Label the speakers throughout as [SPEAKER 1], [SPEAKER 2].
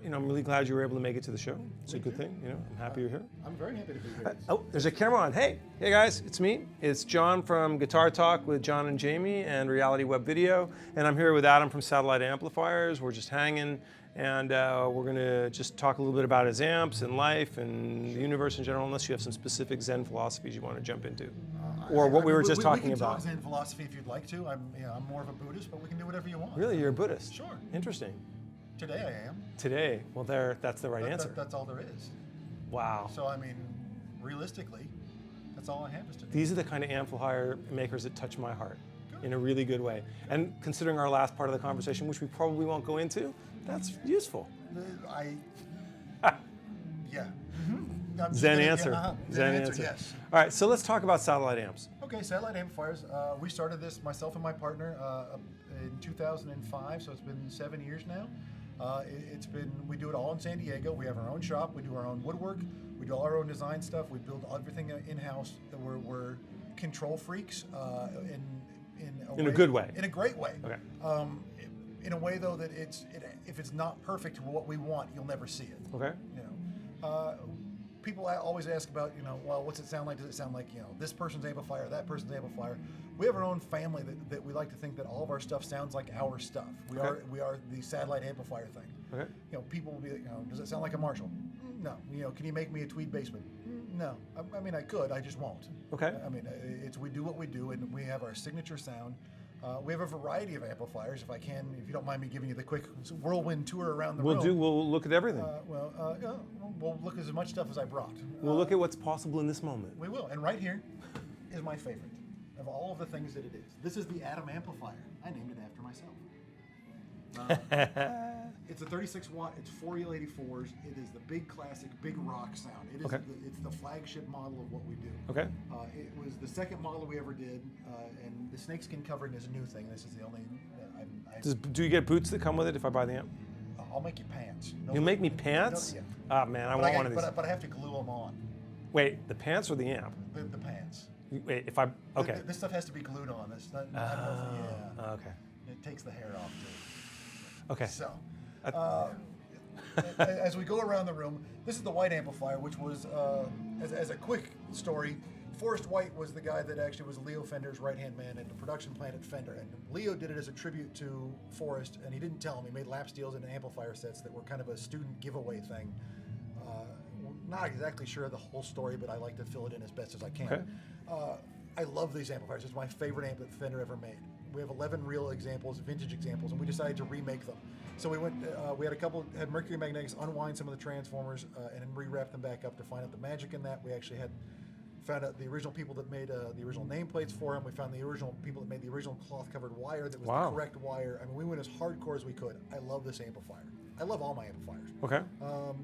[SPEAKER 1] I'm really glad you were able to make it to the show. It's a good thing. I'm happy you're here.
[SPEAKER 2] I'm very happy to be here.
[SPEAKER 1] Oh, there's a camera on. Hey guys, it's me. It's John from Guitar Talk with John and Jamie and Reality Web Video, and I'm here with Adam from Satellite Amplifiers. We're just hanging, and we're gonna just talk a little bit about his amps and life and the universe in general, unless you have some specific Zen philosophies you want to jump into, or what we were just talking about.
[SPEAKER 2] We can talk Zen philosophy if you'd like to. I'm more of a Buddhist, but we can do whatever you want.
[SPEAKER 1] Really, you're a Buddhist?
[SPEAKER 2] Sure.
[SPEAKER 1] Interesting.
[SPEAKER 2] Today I am.
[SPEAKER 1] Today, well, that's the right answer.
[SPEAKER 2] That's all there is.
[SPEAKER 1] Wow.
[SPEAKER 2] So I mean, realistically, that's all I have is today.
[SPEAKER 1] These are the kind of amplifier makers that touch my heart in a really good way. And considering our last part of the conversation, which we probably won't go into, that's useful.
[SPEAKER 2] Yeah.
[SPEAKER 1] Zen answer.
[SPEAKER 2] Zen answer. Yes.
[SPEAKER 1] All right, so let's talk about satellite amps.
[SPEAKER 2] Okay, satellite amplifiers. We started this, myself and my partner, in 2005, so it's been 7 years now. We do it all in San Diego. We have our own shop. We do our own woodwork. We do all our own design stuff. We build everything in-house. We're control freaks
[SPEAKER 1] in a good way.
[SPEAKER 2] In a great way.
[SPEAKER 1] Okay.
[SPEAKER 2] In a way though that if it's not perfect to what we want, you'll never see it.
[SPEAKER 1] Okay.
[SPEAKER 2] People always ask about, well, what's it sound like? Does it sound like, this person's amplifier, that person's amplifier? We have our own family that we like to think that all of our stuff sounds like our stuff. We are the satellite amplifier thing.
[SPEAKER 1] Okay.
[SPEAKER 2] People will be like, does it sound like a Marshall? No. Can you make me a tweed bassman? No. I mean, I could, I just won't.
[SPEAKER 1] Okay.
[SPEAKER 2] I mean, we do what we do, and we have our signature sound. We have a variety of amplifiers. If you don't mind me giving you the quick whirlwind tour around the room.
[SPEAKER 1] We'll look at everything.
[SPEAKER 2] We'll look at as much stuff as I brought.
[SPEAKER 1] We'll look at what's possible in this moment.
[SPEAKER 2] We will. And right here is my favorite of all of the things that it is. This is the Atom amplifier. I named it after myself. It's a 36 watt. It's 4 EL84s. It is the big classic, big rock sound. It is. It's the flagship model of what we do.
[SPEAKER 1] Okay.
[SPEAKER 2] It was the second model we ever did, and the snakeskin covering is a new thing. This is the only.
[SPEAKER 1] Do you get boots that come with it if I buy the amp?
[SPEAKER 2] I'll make you pants.
[SPEAKER 1] You'll make me pants?
[SPEAKER 2] Yeah.
[SPEAKER 1] Ah, man, I want one of these.
[SPEAKER 2] But I have to glue them on.
[SPEAKER 1] Wait, the pants or the amp?
[SPEAKER 2] The pants.
[SPEAKER 1] Wait, okay.
[SPEAKER 2] This stuff has to be glued on. This.
[SPEAKER 1] Okay.
[SPEAKER 2] It takes the hair off too.
[SPEAKER 1] Okay.
[SPEAKER 2] So, as we go around the room, this is the white amplifier, which was, as a quick story, Forrest White was the guy that actually was Leo Fender's right-hand man at the production plant at Fender. And Leo did it as a tribute to Forrest, and he didn't tell him. He made lap steels and amplifier sets that were kind of a student giveaway thing. Not exactly sure of the whole story, but I like to fill it in as best as I can.
[SPEAKER 1] Okay.
[SPEAKER 2] I love these amplifiers. It's my favorite amp that Fender ever made. We have 11 real examples, vintage examples, and we decided to remake them. So we went, we had Mercury Magnetics unwind some of the transformers and then rewrap them back up to find out the magic in that. We actually found out the original people that made the original nameplates for them. We found the original people that made the original cloth-covered wire that was the correct wire. I mean, we went as hardcore as we could. I love this amplifier. I love all my amplifiers.
[SPEAKER 1] Okay.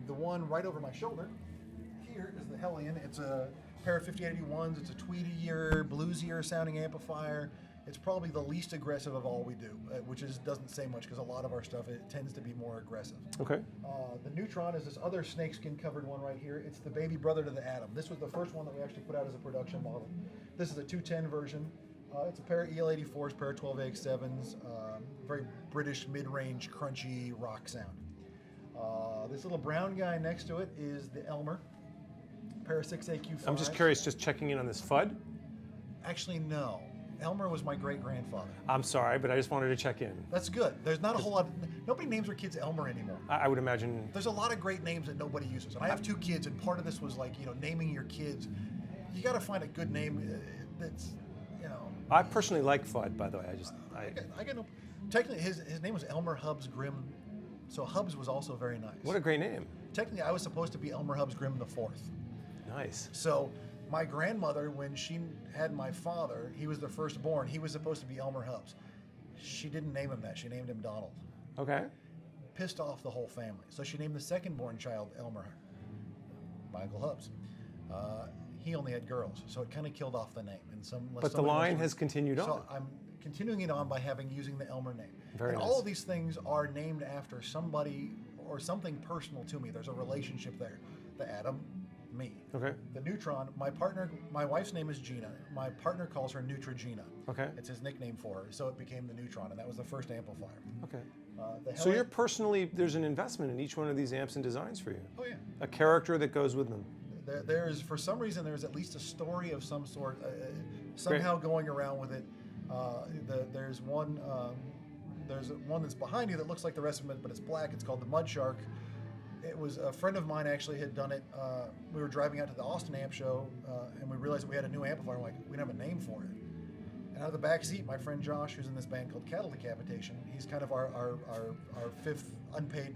[SPEAKER 2] The one right over my shoulder here is the Hellion. It's a pair of 5881s. It's a tweedier, bluesier sounding amplifier. It's probably the least aggressive of all we do, which doesn't say much because a lot of our stuff, it tends to be more aggressive.
[SPEAKER 1] Okay.
[SPEAKER 2] The Neutron is this other snakeskin covered one right here. It's the baby brother to the Atom. This was the first one that we actually put out as a production model. This is a 210 version. It's a pair of EL84s, pair of 12AX7s, very British mid-range crunchy rock sound. This little brown guy next to it is the Elmer, pair of 6AQ5s.
[SPEAKER 1] I'm just curious, just checking in on this FUD?
[SPEAKER 2] Actually, no. Elmer was my great-grandfather.
[SPEAKER 1] I'm sorry, but I just wanted to check in.
[SPEAKER 2] That's good. There's not a whole lot. Nobody names their kids Elmer anymore.
[SPEAKER 1] I would imagine.
[SPEAKER 2] There's a lot of great names that nobody uses. And I have 2 kids, and part of this was like, naming your kids. You got to find a good name that's,
[SPEAKER 1] I personally like FUD, by the way.
[SPEAKER 2] I get no. Technically, his name was Elmer Hubbs Grimm, so Hubbs was also very nice.
[SPEAKER 1] What a great name.
[SPEAKER 2] Technically, I was supposed to be Elmer Hubbs Grimm IV.
[SPEAKER 1] Nice.
[SPEAKER 2] So my grandmother, when she had my father, he was the firstborn. He was supposed to be Elmer Hubbs. She didn't name him that. She named him Donald.
[SPEAKER 1] Okay.
[SPEAKER 2] Pissed off the whole family. So she named the second-born child Elmer, Michael Hubbs. He only had girls, so it kind of killed off the name.
[SPEAKER 1] But the line has continued on.
[SPEAKER 2] So I'm continuing it on by using the Elmer name.
[SPEAKER 1] Very nice.
[SPEAKER 2] All of these things are named after somebody or something personal to me. There's a relationship there. The Atom, me.
[SPEAKER 1] Okay.
[SPEAKER 2] The Neutron, my wife's name is Gina. My partner calls her Neutrogena.
[SPEAKER 1] Okay.
[SPEAKER 2] It's his nickname for her, so it became the Neutron, and that was the first amplifier.
[SPEAKER 1] Okay. So you're personally, there's an investment in each one of these amps and designs for you.
[SPEAKER 2] Oh yeah.
[SPEAKER 1] A character that goes with them.
[SPEAKER 2] There's, for some reason, there's at least a story of some sort somehow going around with it. There's one that's behind you that looks like the rest of them, but it's black. It's called the Mud Shark. It was a friend of mine actually had done it. We were driving out to the Austin Amp Show, and we realized that we had a new amplifier. I'm like, we don't have a name for it. And out of the back seat, my friend Josh, who's in this band called Cattle Decapitation, he's kind of our fifth unpaid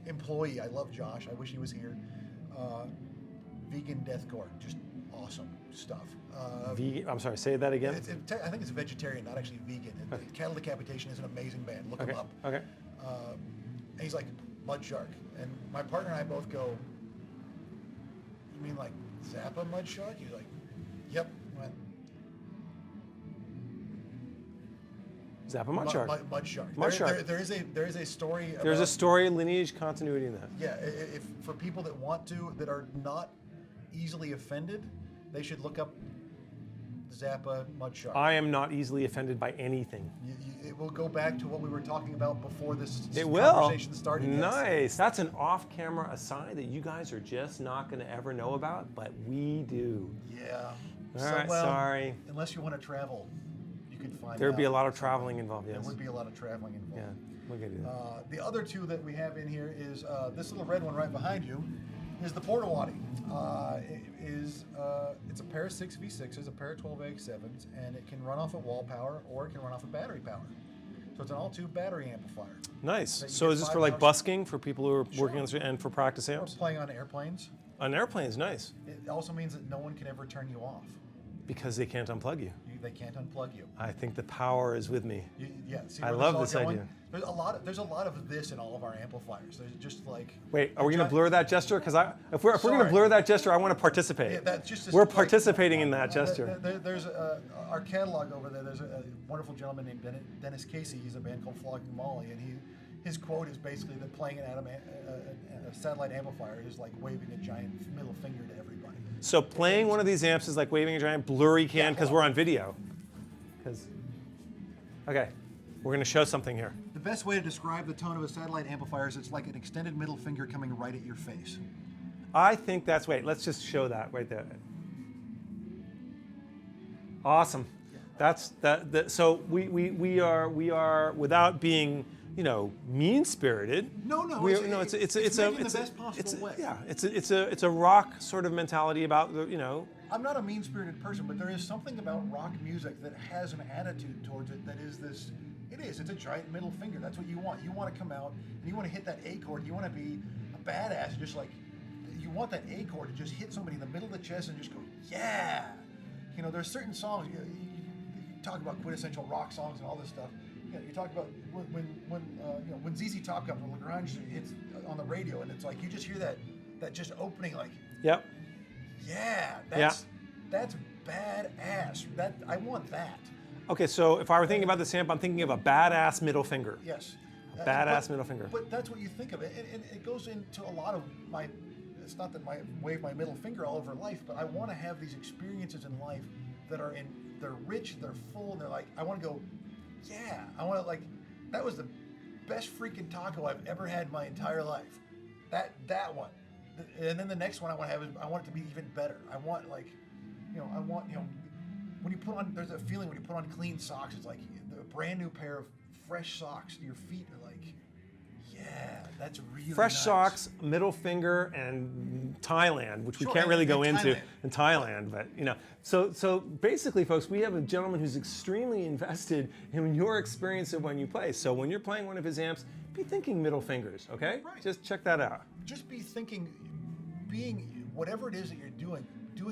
[SPEAKER 2] employee. I love Josh. I wish he was here. Vegan deathcore, just awesome stuff.
[SPEAKER 1] I'm sorry, say that again.
[SPEAKER 2] I think it's vegetarian, not actually vegan.
[SPEAKER 1] Okay.
[SPEAKER 2] Cattle Decapitation is an amazing band. Look them up.
[SPEAKER 1] Okay.
[SPEAKER 2] And he's like, Mud Shark. And my partner and I both go, you mean like Zappa Mud Shark? He's like, yep. Went,
[SPEAKER 1] Zappa Mud Shark.
[SPEAKER 2] Mud Shark.
[SPEAKER 1] Mud Shark.
[SPEAKER 2] There is a story.
[SPEAKER 1] There's a story, lineage, continuity in that.
[SPEAKER 2] Yeah, if for people that want to, that are not easily offended, they should look up Zappa Mud Shark.
[SPEAKER 1] I am not easily offended by anything.
[SPEAKER 2] It will go back to what we were talking about before this
[SPEAKER 1] conversation
[SPEAKER 2] started.
[SPEAKER 1] Nice.
[SPEAKER 2] Yes.
[SPEAKER 1] That's an off-camera aside that you guys are just not going to ever know about, but we do.
[SPEAKER 2] Yeah.
[SPEAKER 1] All right, sorry.
[SPEAKER 2] Unless you want to travel, you can find
[SPEAKER 1] There would be a lot of traveling involved, yes.
[SPEAKER 2] There would be a lot of traveling involved.
[SPEAKER 1] Yeah, we're going to do that.
[SPEAKER 2] The other two that we have in here is this little red one right behind you is the Portawati. It's a pair of 6V6s, a pair of 12AX7s, and it can run off of wall power or it can run off of battery power. So it's an all-tube battery amplifier.
[SPEAKER 1] Nice. So is this for like busking for people who are working on the street and for practice amps?
[SPEAKER 2] Or playing on airplanes.
[SPEAKER 1] On airplanes, nice.
[SPEAKER 2] It also means that no one can ever turn you off.
[SPEAKER 1] Because they can't unplug you.
[SPEAKER 2] They can't unplug you.
[SPEAKER 1] I think the power is with me.
[SPEAKER 2] See
[SPEAKER 1] I love this
[SPEAKER 2] going?
[SPEAKER 1] idea.
[SPEAKER 2] There's a lot of this in all of our amplifiers. There's just like.
[SPEAKER 1] Wait, are we going to blur that gesture? Because if we're going to blur that gesture, I want to participate.
[SPEAKER 2] Yeah, that's just
[SPEAKER 1] we're participating in that gesture.
[SPEAKER 2] There's our catalog over there. There's a wonderful gentleman named Dennis Casey. He's a band called Flogging Molly, and his quote is basically that playing a satellite amplifier is like waving a giant middle finger to everybody.
[SPEAKER 1] So playing one of these amps is like waving a giant blurry can because we're on video. Okay, we're going to show something here.
[SPEAKER 2] The best way to describe the tone of a satellite amplifier is it's like an extended middle finger coming right at your face.
[SPEAKER 1] I think that's, wait, let's just show that right there. Awesome. That's that. So we are without being, mean-spirited.
[SPEAKER 2] No.
[SPEAKER 1] It's
[SPEAKER 2] the best possible way.
[SPEAKER 1] Yeah, it's a rock sort of mentality about
[SPEAKER 2] I'm not a mean-spirited person, but there is something about rock music that has an attitude towards it that is this. It's a giant middle finger. That's what you want. You want to come out and you want to hit that A chord. You want to be a badass. Just like you want that A chord to just hit somebody in the middle of the chest and just go, yeah. There's certain songs. You talk about quintessential rock songs and all this stuff. You talk about when ZZ Top comes, when Lagrange hits on the radio, and it's like you just hear that just opening, like,
[SPEAKER 1] yep,
[SPEAKER 2] yeah, that's badass. I want that.
[SPEAKER 1] Okay, so if I were thinking about this amp, I'm thinking of a badass middle finger.
[SPEAKER 2] Yes,
[SPEAKER 1] a badass middle finger.
[SPEAKER 2] But that's what you think of it, and it goes into a lot of my. It's not that I wave my middle finger all over life, but I want to have these experiences in life that they're rich, they're full, and they're like, I want to go. Yeah, I want to that was the best freaking taco I've ever had in my entire life. That one, and then the next one I want to have is I want it to be even better. I want when you put on, there's a feeling when you put on clean socks. It's like a brand new pair of fresh socks. Your feet are like, yeah, that's really
[SPEAKER 1] fresh
[SPEAKER 2] nice.
[SPEAKER 1] Socks, middle finger, and Thailand, which we can't really go into in Thailand, but So basically, folks, we have a gentleman who's extremely invested in your experience of when you play. So when you're playing one of his amps, be thinking middle fingers, okay?
[SPEAKER 2] Right.
[SPEAKER 1] Just check that out.
[SPEAKER 2] Just be thinking, being whatever it is that you're doing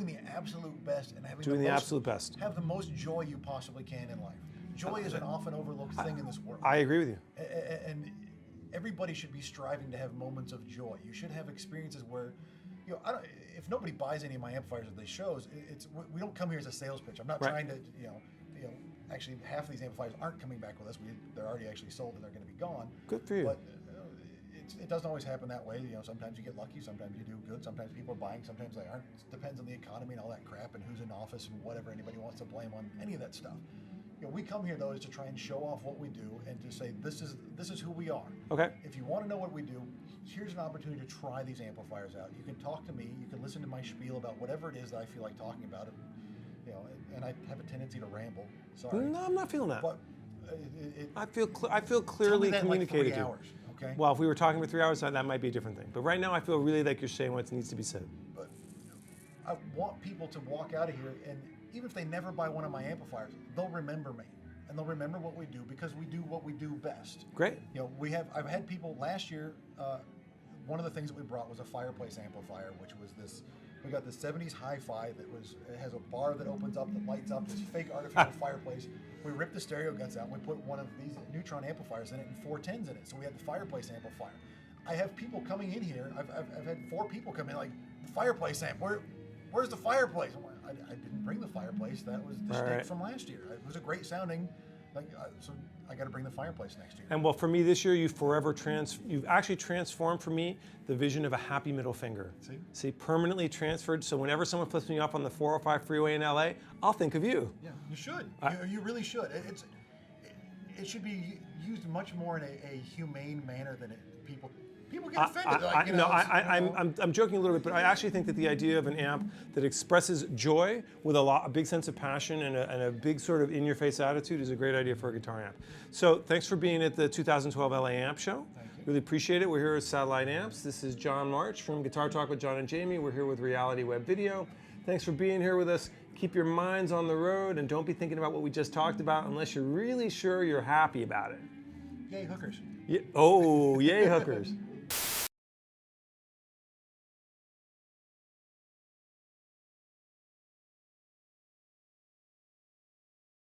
[SPEAKER 2] the absolute best and having
[SPEAKER 1] the absolute best.
[SPEAKER 2] Have the most joy you possibly can in life. Joy is an often overlooked thing in this world.
[SPEAKER 1] I agree with you.
[SPEAKER 2] And everybody should be striving to have moments of joy. You should have experiences where, if nobody buys any of my amplifiers at these shows, we don't come here as a sales pitch. I'm not trying to, actually half of these amplifiers aren't coming back with us. They're already actually sold and they're going to be gone.
[SPEAKER 1] Good for you.
[SPEAKER 2] But it doesn't always happen that way. Sometimes you get lucky, sometimes you do good, sometimes people are buying, sometimes they aren't. It depends on the economy and all that crap and who's in office and whatever anybody wants to blame on any of that stuff. we come here though is to try and show off what we do and to say this is who we are.
[SPEAKER 1] Okay.
[SPEAKER 2] If you want to know what we do, here's an opportunity to try these amplifiers out. You can talk to me. You can listen to my spiel about whatever it is that I feel like talking about. And I have a tendency to ramble. Sorry.
[SPEAKER 1] No, I'm not feeling that.
[SPEAKER 2] But
[SPEAKER 1] I feel clearly communicated
[SPEAKER 2] like 3
[SPEAKER 1] to.
[SPEAKER 2] hours, okay?
[SPEAKER 1] Well, if we were talking for 3 hours, that might be a different thing. But right now, I feel really like you're saying what needs to be said.
[SPEAKER 2] But I want people to walk out of here, and even if they never buy one of my amplifiers, they'll remember me. And they'll remember what we do because we do what we do best.
[SPEAKER 1] Great.
[SPEAKER 2] I've had people last year, one of the things that we brought was a fireplace amplifier, which was this, we got this 70s hi-fi it has a bar that opens up, that lights up, this fake artificial fireplace. We ripped the stereo guts out and we put one of these Neutron amplifiers in it and 4 10s in it. So we had the fireplace amplifier. I have people coming in here, I've had 4 people come in like, the fireplace amp, where's the fireplace? I didn't bring the fireplace. That was the stick from last year. It was a great sounding, so I got to bring the fireplace next year.
[SPEAKER 1] And well, for me this year, you've actually transformed for me the vision of a happy middle finger. See, permanently transferred. So whenever someone flips me off on the 405 freeway in LA, I'll think of you.
[SPEAKER 2] Yeah, you should. You really should. It should be used much more in a humane manner than people get offended.
[SPEAKER 1] I'm joking a little bit, but I actually think that the idea of an amp that expresses joy with a big sense of passion and a big sort of in-your-face attitude is a great idea for a guitar amp. So thanks for being at the 2012 LA Amp Show.
[SPEAKER 2] Thank you.
[SPEAKER 1] Really appreciate it. We're here with Satellite Amps. This is John March from Guitar Talk with John and Jamie. We're here with Reality Web Video. Thanks for being here with us. Keep your minds on the road and don't be thinking about what we just talked about unless you're really sure you're happy about it.
[SPEAKER 2] Yay, hookers.
[SPEAKER 1] Yeah. Oh, yay, hookers.